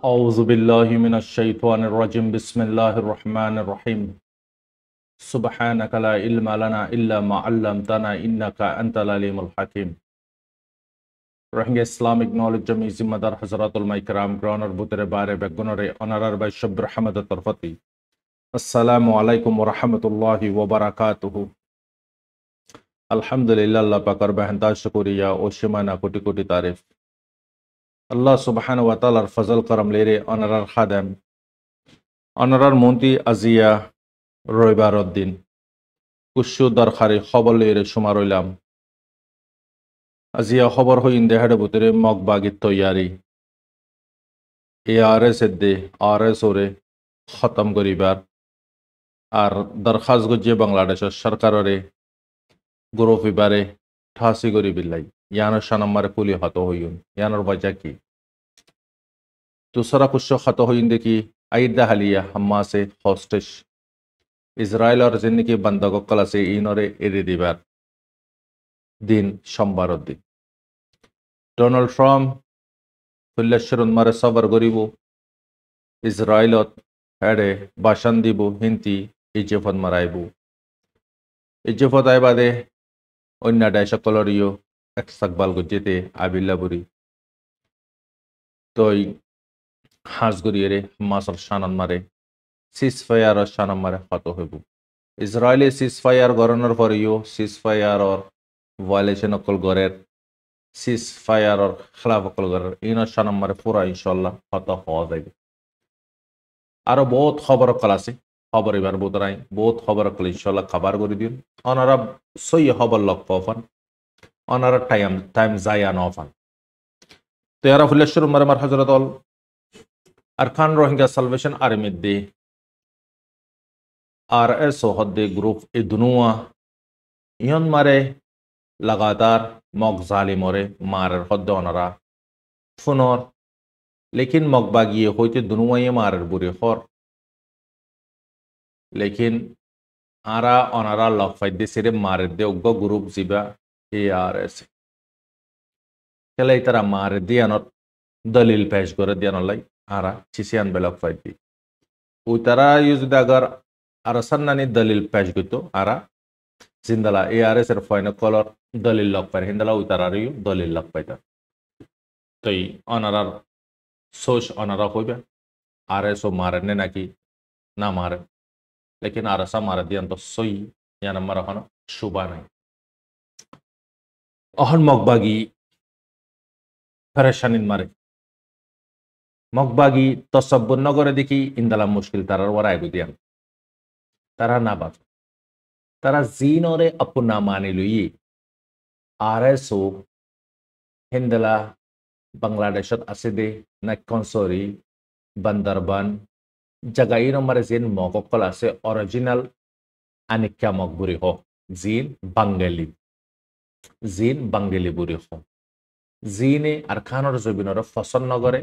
أعوذ بالله من الشيطان الرجيم بسم الله الرحمن الرحيم سبحانك لا علم لنا إلا ما علمتنا إنك أنت العليم الحكيم Rohingya Islamic Knowledge Jami Zimmadar Hazratul Maikram Groner Butere Bare Begunore Honorar by Shabr Hamad Tarfati Assalamu alaikum wa rahmatullahi wa barakatuhu Alhamdulillah Allah Pakar Bahanta Shukuriya Oshimana Koti Koti Tarif Allah Subhanahu wa Ta'ala Fazal Karam Lere Honorar Khadam Honorar Monti Azia রবিবার দিন কুশু দরকারি খবর লইরে সময় রইলাম আজিয়া খবর হইন দেহাড়ে বুতরে মগবাগির তৈয়ারি ARS দে RS ওরে খতম করিবার আর দরখাস্ত গজিয়ে বাংলাদেশের সরকাররে গ্রুপিবারে ঠাসি করি বিল্লাই ইয়ানোর সানাম্মারে পুলি হত হইন ইয়ানোর বাজা কি দুসরা কুশু হত হইন দেখি আইদা হালিয়া হাম্মাসে হস্টেশ ইসরায়েল আর জিন্দিগি বন্ধকল আছে ইনরে এড়িয়ে দিবার দিন সোমবার দিন ডোনাল্ড ট্রাম্প ফুল্লেশ্বর মারে সবর করিব ইসরায়েলত হেডে বাসন দিব হিন্তি ইজেফত মারাইব ইজেফত আইবাদে অন্য সকলরিও একসাকবাল গজিতে আবিল্লা বুড়ি তই হাঁস গড়িয়ে মাসর সানন মারে সিজফায়ার সানন মারে হত হইব ইসরায়েলি সিজফায়ার গড়ানোর পরেও সিজফায়ারর ভায়োলেশন অকল গড়ের সিজফায়ারর খেলাফ অকল গড়ের ইনর সানম্বরে পুরা ইনশাল্লাহ হত হওয়া যাইবে আরো বহুত খবর অকল আছে খবর এবার বোধরাই বহুত খবর অকল ইনশাল্লাহ খাবার করে দিন অনারা সই খবর লক পাফান অনারা টাইম যায়া নফান তো এরা ফুলেশ্বর মার হজরত অল আর খান রোহিঙ্গা সালভেশন আর্মি দে RS হদ্দে গ্রুপ এ দুনুয়া ইহন মারে लगातार मग जालिमरे मारेर हद्दे अनारा फुनर लेकिन मगबागिए होइते दुनुवाइए मारेर बुरे हर लेकिन आरा अनारा लग फाइदे सिरे मारेर दे उग्ग ग्रुप जिबा ARS केलाई तारा मारेर दियानत दलिल पेश करे दियानलाई आरा चिसियान बेलग फाइदे उतारा युजद अगर आरा सन्नानी दलिल पेश गतो आरा जिंदला ARS এর ফাইনাল কলর দলিল লক পায় হিন্দলা উতারারিও দলিল লক পাইতা তাই অনারার সোশ অনারা হইবে RS ও মারেন নাকি না মারে লেকিন RS মারা দিয়ান তো সই ইয়ানা মারা হন শুবা নাই অহন মগবাগি পরেশানিন মারে মগবাগি তসব্বুর নগরে দেখি ইন্দলা মুশকিল তারার ওরা আইবু দিয়ান তারা না বাত তারা জিনরে अपना माने लुई RS हिंदला बांग्लादेशत আছে দে নাকনসরি বান্দরবান জাগাইর মারে জিন মগকল আছে অরিজিনাল আনিকা মগবুরি হ জিন বাঙ্গালি বুরি হ জিনে আর খানর জবিনর ফসল নগরে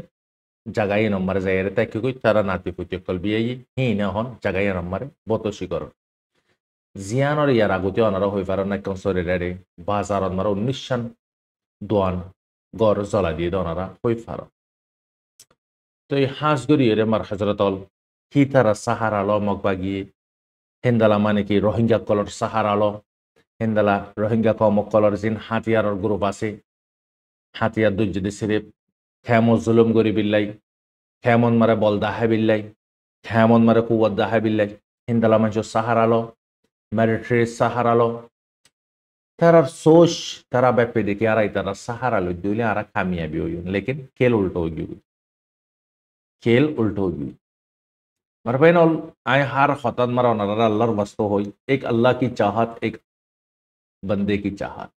জাগাই নম্বরে যাইরে তাই কি কই তারা নাতি ফুটি কল বিয়াই হি না হন জাগাই নম্বরে বতশি কর জিয়ানর ইয়ার আগতে অনারা হয়ে পারে না কনসরে রেডে বাজারত মারা 19 সান দোয়ান গড় জ্বলা দিয়ে দনারা হয়ে পার তো এই হাঁস গড়িয়ে রে মার হজরতল হি তারা সাহারা আলো মগবাগি হেন্দালা মানে কি রোহিঙ্গা কলর সাহারা আলো হেন্দালা রোহিঙ্গা কম কলর জিন হাতিয়ারর গ্রুপ আছে হাতিয়ার দুই যদি সিরে খেমো জুলুম গরি বিল্লাই খেমন মারে বল দাহে বিল্লাই খেমন মারে কুয়াত দাহে বিল্লাই হেন্দালা মানুষ সাহারা আলো मिलिट्री सहारालो तारा सोच तारा बेपे देखी आरा इतारा सहारालो दुले आरा कामयाबी हो लेकिन खेल उल्टो हो गई मर बहन आए हार खतन मरा नरा अल्लाह वस्तो हो एक अल्लाह की चाहत एक बंदे की चाहत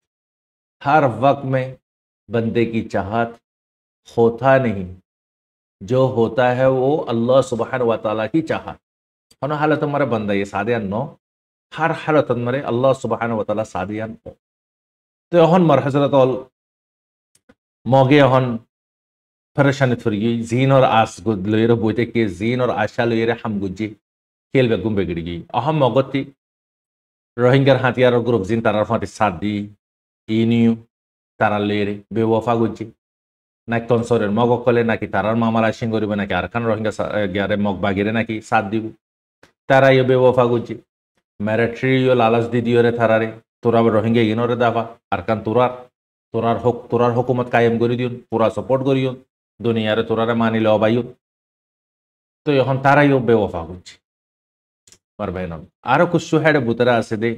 हर वक्त में बंदे की चाहत होता नहीं जो होता है वो अल्लाह सुब्हान व तआला की चाहत हनो हालत हमारे बंदा ये सादे नो हर हालत मरे अल्लाह सुब्हान व तआला सादियान तो हन मर हजरत अल मगे हन परेशानी थुरगी जीन और आस गुद लइरे बोते के जीन और आशा लइरे हम गुजी केल बेगुम बेगड़गी अहम मगती रोहिंगर हाथियार ग्रुप जिन तारार फाटी सादी इनियु तारा लइरे बेवफा गुजी নাকি কনসরের মগ কলে নাকি তারার মামলা সিং করিবে নাকি আরকান রোহিঙ্গা গিয়ারে মগ বাগিরে নাকি সাথ দিব তারা ইয়ে বেওফা গুজি ম্যারেট্রিও লালাস দি দিওরে থারারে তোরা রোহিঙ্গা ইনরে দাফা আরকান তোরার হুকুমত কায়েম করে দিউন পুরা সাপোর্ট করিউন দুনিয়ারে তোরারে মানিলে অবাইউন তো এখন তারাইও বেওফা গুজি পারবে না আরো কুসু হেডে বুতরা আছে দে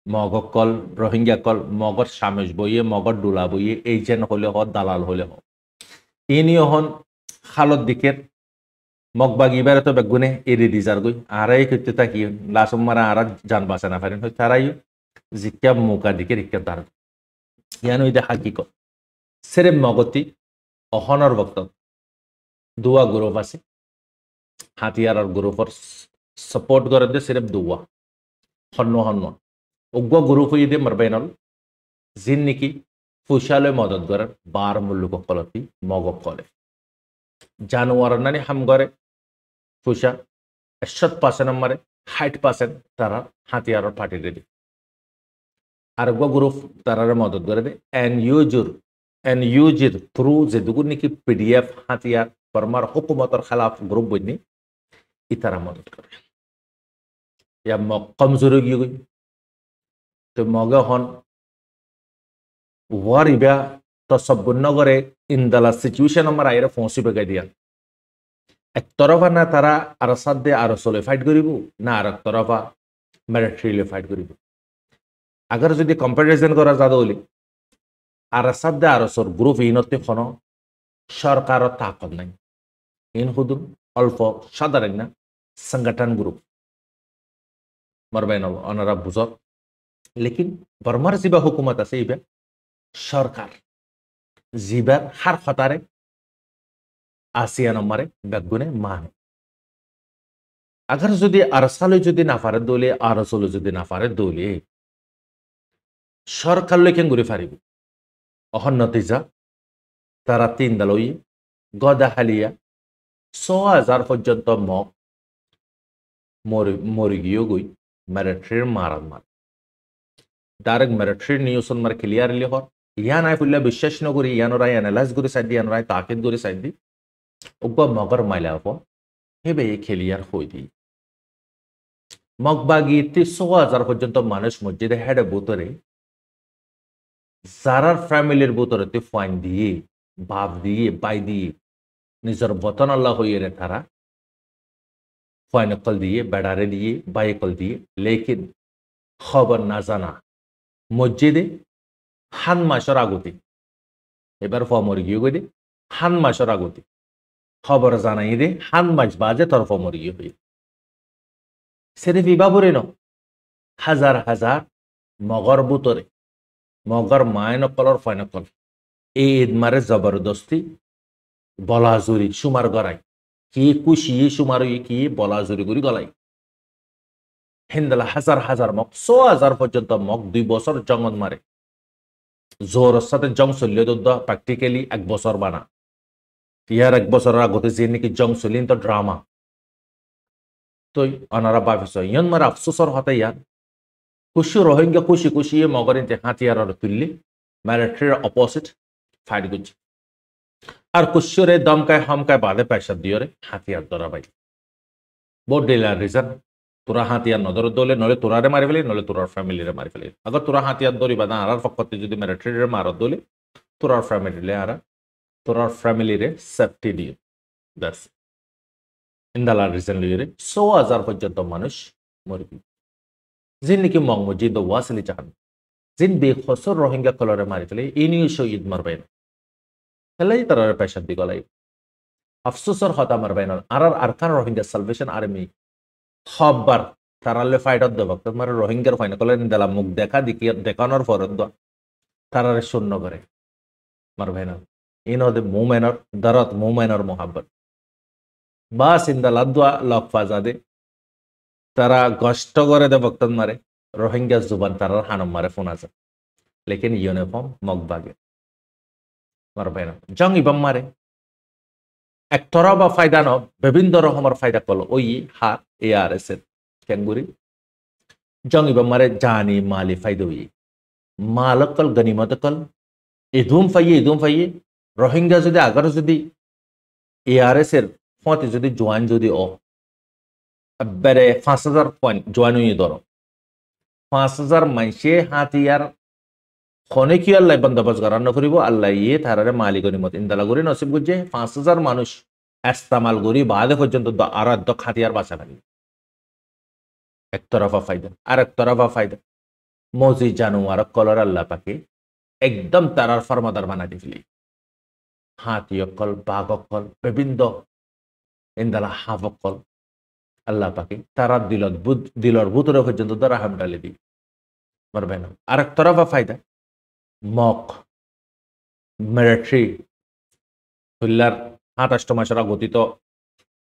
মগক কল রোহিঙ্গা কল মগর সামেশ বইয়ে মগর ডুলা বইয়ে এজেন্ট হলে হ দালাল হলে হ ইনি হন খালত দিকের মগবাগ ইবারে তো বেগুনে এরি দিজার গই আরাই করতে থাকি লাসম মারা আর জান বাঁচা না পারেন হয় তারাই জিকা মুকা দিকে রিকা দার ইয়ানো ইদে হাকিকত সেরে মগতি অহনর বক্ত দুয়া গ্রুপ আছে হাতিয়ার আর গ্রুপর সাপোর্ট করে দে সিরেফ দুয়া হন্ন উগ্র গ্রুপ হয়ে দে মারবাইনল জিন নিকি ফুসালে মদত করার বার মুল্লুক কলতি মগক কলে জানুয়ার নানি হাম করে ফুসা 100% মারে 60% তারা হাতিয়ার পার্টি রেডি আর গ্রুপ তারারে মদত করে দে এন ইউজির থ্রু যে দুগুন নাকি পিডিএফ হাতিয়ার বর্মার হুকুমতর খেলাফ গ্রুপ বইনি ইতারা মদত করে ইয়া মগ কমজোর গিয়ে গই তো মগে হন ওয়ার ইবা তো সব্বনগরে ইন্দালা সিচুয়েশন আমার আইরে ফোঁসি বেগাই দিয়া এক তরফা না তারা আর সাধ্যে আরো চলে ফাইট করিব না আর এক তরফা মিলিটারিলে ফাইট করিব আগর যদি কম্পারিজন করা যাদ বলি আর সাধ্যে আরো সর গ্রুপ ইনতে খন সরকার তাকত নাই ইন হুদুম অল্প সাধারণ না সংগঠন গ্রুপ মারবেন অনারা বুঝক লেকিন বর্মার জিবা হুকুমত আছে ইবা সরকার জিবার হার খতারে আসিয়া নম্বরে বেগুনে মানে আগর যদি আরসালে যদি নাফারে দলে আরসলে যদি নাফারে দলে সরকার লেখেন ঘুরে ফারিব অহন নতিজা তারা 3 দলই গদা হালিয়া 6,000 পর্যন্ত মগ মরি গিয়ে গই মিলিটারির মারান মার ডাইরেক্ট মিলিটারি নিউজন মার ক্লিয়ারলি হর ইয়ান আই ফুল্লা বিশ্বাস নগরি ইয়ানরাই অ্যানালাইজ করে সাইড দি ইয়ানরাই তাকিদ করে সাইড দি উগ্র মগর মাইলা হব হেবে ক্লিয়ার হই দি মগবাগি 6,000 পর্যন্ত মানুষ মসজিদে হেডে বুতরে যারার ফ্যামিলির বুতরে ফাইন দিয়ে বাপ দিয়ে বাই দিয়ে নিজের বতন আল্লাহ হইয়ে তারা ফাইনকল দিয়ে বেড়ারে দিয়ে বাইকল দিয়ে লেকিন খবর না জানা মসজিদে হান মাসের আগতি এবার ফমরি গিয়ে গই দে হান মাসের আগতি খবর জানাই দে হান মাস বাজে তোর ফমরি গিয়ে হই সেরে বিবাবরে ন হাজার হাজার মগর বুতরে মগর মায়নকলর ফাইনকল এই ঈদ মারে জবরদস্তি বলাজুরি সুমার গড়াই কি কুশিয়ে সুমার কি বলাজুরি করি গলাই হিন্দালা হাজার হাজার মগ 6,000 পর্যন্ত মগ 2 বছর জঙ্গল মারে জোরের সাথে জং চলিয়ে তো প্র্যাকটিক্যালি 1 বছর বানা ইয়ার 1 বছর আগতে যে নাকি জং চলিন তো ড্রামা তো অনারা ভাবিস ইয়ন মার আফসোসর হতে ইয়ার খুশি রোহিঙ্গা খুশি মগরিন হাতিয়ার তুললি মিলিটারির অপোজিট ফাইট করছে আর কুশরে দমকায় হমকায় বাদে পয়সা দিয়ে হাতিয়ার ধরা পাই বহুত ডিলার রিজন তোরা হাতিয়ার নজর দলে নলে তোরারে মারি ফেলি নলে তোরার ফ্যামিলিরে মারি ফেলি আগর তোরা হাতিয়ার দরি বাদা আর পক্ষতে যদি মিলিটারিরে মারত দলে তোরার ফ্যামিলিরে আর তোরার ফ্যামিলিরে সেফটি দিয়ে ব্যাস ইন্দালার রিজন লিয়ে 6,000 পর্যন্ত মানুষ মরবি জিন নাকি মং মসজিদ ওয়াসলি চাহান জিন বেখসর রোহিঙ্গা কলরে মারি ফেলে ইনিও শহীদ মারবেন হেলাই তারারে পয়সা দি গলাই আফসোসর হতা মারবেন আর আরকান রোহিঙ্গা সালভেশন আর্মি খবর তারালে ফাইটত দেব তোমার রোহিঙ্গার ফাইন কলে দিলা মুখ দেখা দেখানোর ফরত তারারে শূন্য করে মারবেন ইনদে মুমেনর দরত মুমেনর মোহাব্বত বাস ইন্দালা দোয়া লকফা যাদে তারা কষ্ট করে দে বক্তন মারে রোহিঙ্গা জুবান তারার হানম মারে ফোন আছে লেকিন ইউনিফর্ম মগবাগে মারবেন জং ইবাম মারে এক তরবা ফায়দা ন বিভিন্ন রকমের ফায়দা কল ওই হার ARS এর ক্যাঙ্গুরি জং ইবাম মারে জানি মালি ফায়দা ওই মালকল গনিমত কল ইদুম ফাইয়ে রোহিঙ্গা যদি আগারো যদি ARS এর ফতে যদি জোয়ান যদি বেড়ে 5,000 পয়েন্ট জোয়ান ধরো 5,000 মাইসে হাতিয়ার খনে কি আল্লাহ বন্দোবস্ত করানো করিব আল্লাহ ইয়ে তারারে মালিক নিমত ইন্দালা করে নসিব করছে 5,000 মানুষ এস্তামাল করি বাদে পর্যন্ত আর হাতিয়ার বাঁচা লাগে একতরফা ফায়দা আর একতরফা ফায়দা মজি জানুয়ার কলর আল্লাহ পাকে একদম তারার ফরমাদার বানা দিলি হাতি অকল বাঘ অকল বিভিন্ন ইন্দালা হাফ অকল আল্লাহ পাকে তারা দিলর ভিতরে পর্যন্ত দ্বারা হাম ডালে দিই পারবে না আর এক তরফা ফায়দা মক মিলিটারি হইলার 28 মাসের গতিত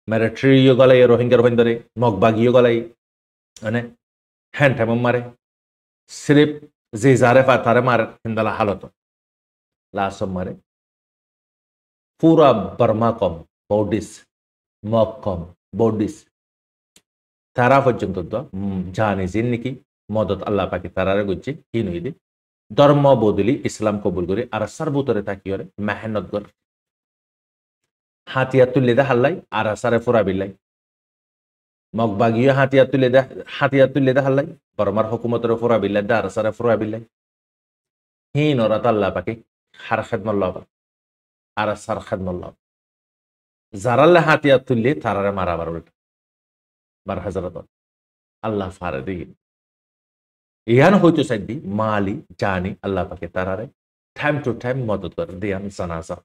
মিলিটারি গলাই রোহিঙ্গার ভিতরে মক বাগিও গলাই মানে হ্যান্ড টাইম মারে সিরিপ যে যারে তারে মারে হিন্দালা হালত লাস মারে পুরা বর্মা কম বডিস মক কম বডিস তারা পর্যন্ত জানি যে নাকি মদত আল্লাহ পাকি তারারে গুজছে কি নইলে ধর্ম বদলি ইসলাম কবুল করে আর সার্বতরে তাকি করে মেহনত করে হাতিয়ার তুলে দে হাল্লাই আর সারে ফুরা বিল্লাই মগবাগিয়ে হাতিয়ার তুলে দে হাল্লাই বর্মার হুকুমতের ফুরা বিল্লাই দে আর সারে ফুরা বিল্লাই হিন ওরা আল্লাহ পাকি হার খেদমল্লাহ আর সার খেদমল্লাহ যারাল্লে হাতিয়ার তুললে তারারে মারাবার উল্টা বার হাজারত আল্লাহ ফারে দিই ইয়ান হইতো সাইদি মালি জানি আল্লাহ পাকে তারারে টাইম টু টাইম মদত করে দিয়ান জানাজা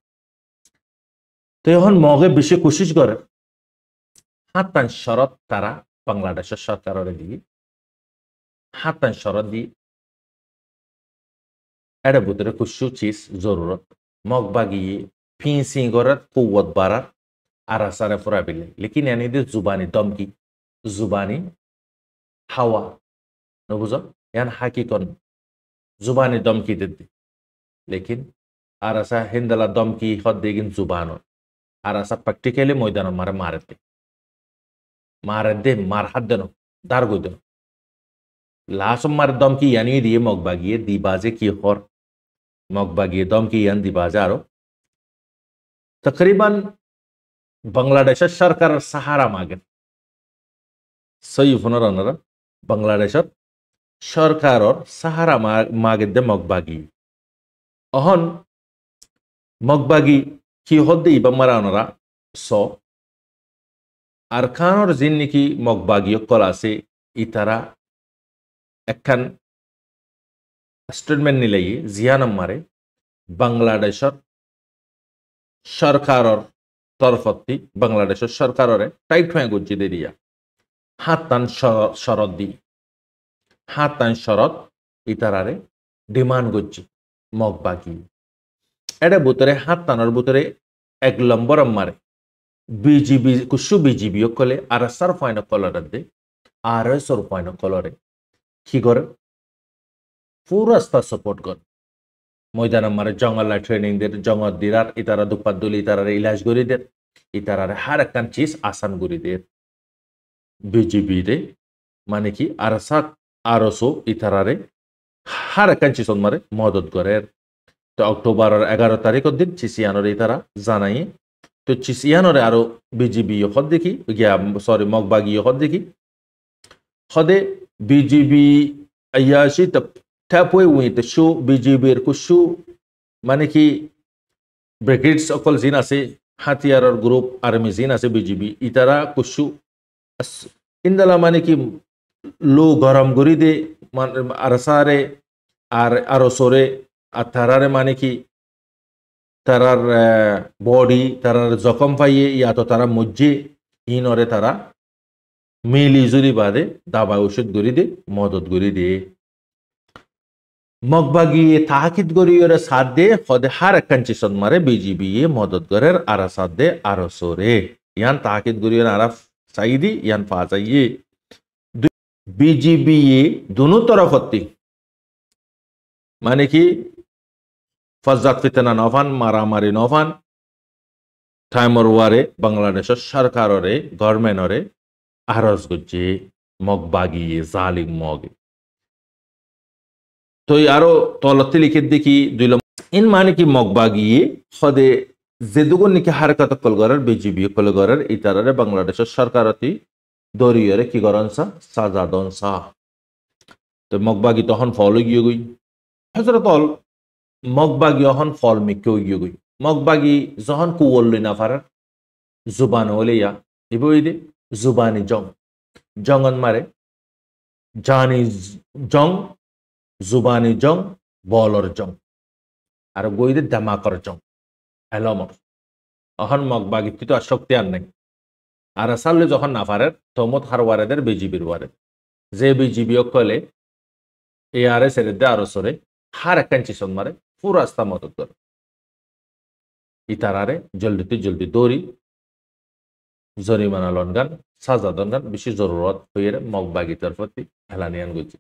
তো এখন মগে বেশি কোশিশ করে হাতান শরত তারা বাংলাদেশের সরকারের দিয়ে হাতান শরত দিয়ে এর ভিতরে কুশু চিজ জরুরত মগ বাগিয়ে ফিসি করে কুয়ত বাড়ার আর আসারে ফুরা বিলে লেকিন এনে দিয়ে জুবানি দমকি জুবানি হাওয়া নবুঝ ইয়ান হাকিকন জুবানি দমকি দিদি লেকিন আর আসা হিন্দালা দমকি হদ দিগিন জুবানো আর আসা প্র্যাকটিক্যালি ময়দান মারে দে মার হাত দেন দার গই দেন লাশ মার দমকি ইয়ানি দিয়ে মগবাগিয়ে দিবাজে কি হর মগবাগিয়ে দমকি ইয়ান দিবাজে আরো তকরিবান বাংলাদেশের সরকারের সাহারা মাগেন সৈফুনের আনারা বাংলাদেশের সরকারের সাহারা মাগেন দে মগবাগি অহন মগবাগি কি হদ্দে ইবা মারা আনারা স আর খানোর জিন নাকি মগবাগি কল আছে ইতারা একখান স্টেটমেন্ট নিলেই জিয়ানম মারে বাংলাদেশের সরকারের তরফতি বাংলাদেশের সরকারের টাইট হয়ে গুজি দিয়া হাতান শরৎ দি হাতান শরৎ ইতারারে ডিমান্ড করছি মগবাগি এটা ভিতরে হাতানোর ভিতরে 1 নম্বর মারে বিজিবি কুসু বিজিবি কলে আর সার ফাইন কলর দে আর সর ফাইন কলরে কি করে পুরাস্তা সাপোর্ট কর ময়দান মারে জঙ্গল ট্রেনিং দের জঙ্গল দিরার ইতারা দুপাত দুলি ইতারারে ইলাজ করি দের ইতারারে হার একখান চিজ আসান করি দের বিজিবি রে মানে কি আর সাত আরসো ইতারারে হার একখান চিজ মারে মদত করে তো অক্টোবর 11 তারিখের দিন চিসিয়ানোর ইতারা জানাই তো চিসিয়ানোরে আরো বিজিবি হদ দেখি গিয়া সরি মগবাগি হদ দেখি হদে বিজিবি আয়াশি ট্যাপওয়ে উইতে শু বিজিবির কুশু মানে কি ব্রিগেডস অকল জিন আছে হাতিয়ারের গ্রুপ আর্মি জিন আছে বিজিবি ইতারা কুশু ইন্দালা মানে কি লো গরম গরি দে আরসারে আর আরো সরে আর তারারে মানে কি তারার বডি তারার জখম পাইয়ে ইয়া তো তারা মজ্জে ইনরে তারা মিলি জুরি বাদে দাবা ওষুধ গরি দে মদত গরি দে মগবাগি তাহাকিদ গরি ওরে সাথ দে খদে হার একখান চিসন মারে বিজিবি মদত গরের আর সাথ দে আর সোরে ইয়ান তাহাকিদ গরি ওরে আরাফ চাইদি ইয়ান পা চাইয়ে বিজিবি দুনো তরফতি মানে কি ফজাত ফিতনা নফান মারামারি নফান টাইমর ওয়ারে বাংলাদেশের সরকাররে গভর্নমেন্টরে আরজ করছে মগবাগি জালিম মগে তো আরো তলতে লিখে দেখি 2 in mani ki mogbagi khode যেদুগুন নাকি হারকাত কলগরের বিজিবি কলগরের ইতারারে বাংলাদেশের সরকারতি দরিয়রে কি গরনসা সাজা দনসা তো মগবাগি তখন ফল গিয়ে গই হজরত অল মগবাগি অহন ফল মিকেও গিয়ে গই মগবাগি যখন কুয়ল্লি না পারার জুবান ওলিয়া ইবইদে জুবানি জং জঙ্গন মারে জানি জং জুবানি জং বলর জং আর গইদে দামাকর জং এলমর অহন মগবাগি তো আর শক্তি আর নাই আর আসালে যখন না পারে তমত হারওয়ারেদের বিজিবির ওয়ারে যে বিজিবি কলে এআরএস এর দে আরো সরে হার একখান চিসন মারে পুরো রাস্তা মদত করে ইতারারে জলদি দৌড়ি জরিমানা লনগান সাজা দনগান বেশি জরুরত হয়ে মগবাগি তরফতি হেলানিয়ান গুজি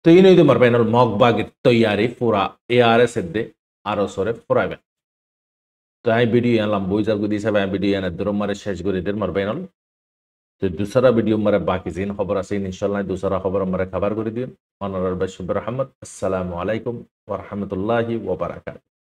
তো ইন হইতে মার বাইনাল মগবাগির তৈয়ারি পুরা এআরএস এর দে আরো সরে ফুরাইবে তো আমি ভিডিও আনলাম বই যাবো দিছে আমি ভিডিও আনার দূর মারে শেষ করে দের মার বাইনাল তো दूसरा वीडियो मारे बाकी जिन खबर আছে इंशाल्लाह दूसरा खबर मारे खबर করে দিন অনারার ভাই সুব্বার আহমদ আসসালামু আলাইকুম ওয়া রাহমাতুল্লাহি ওয়া বারাকাতুহু।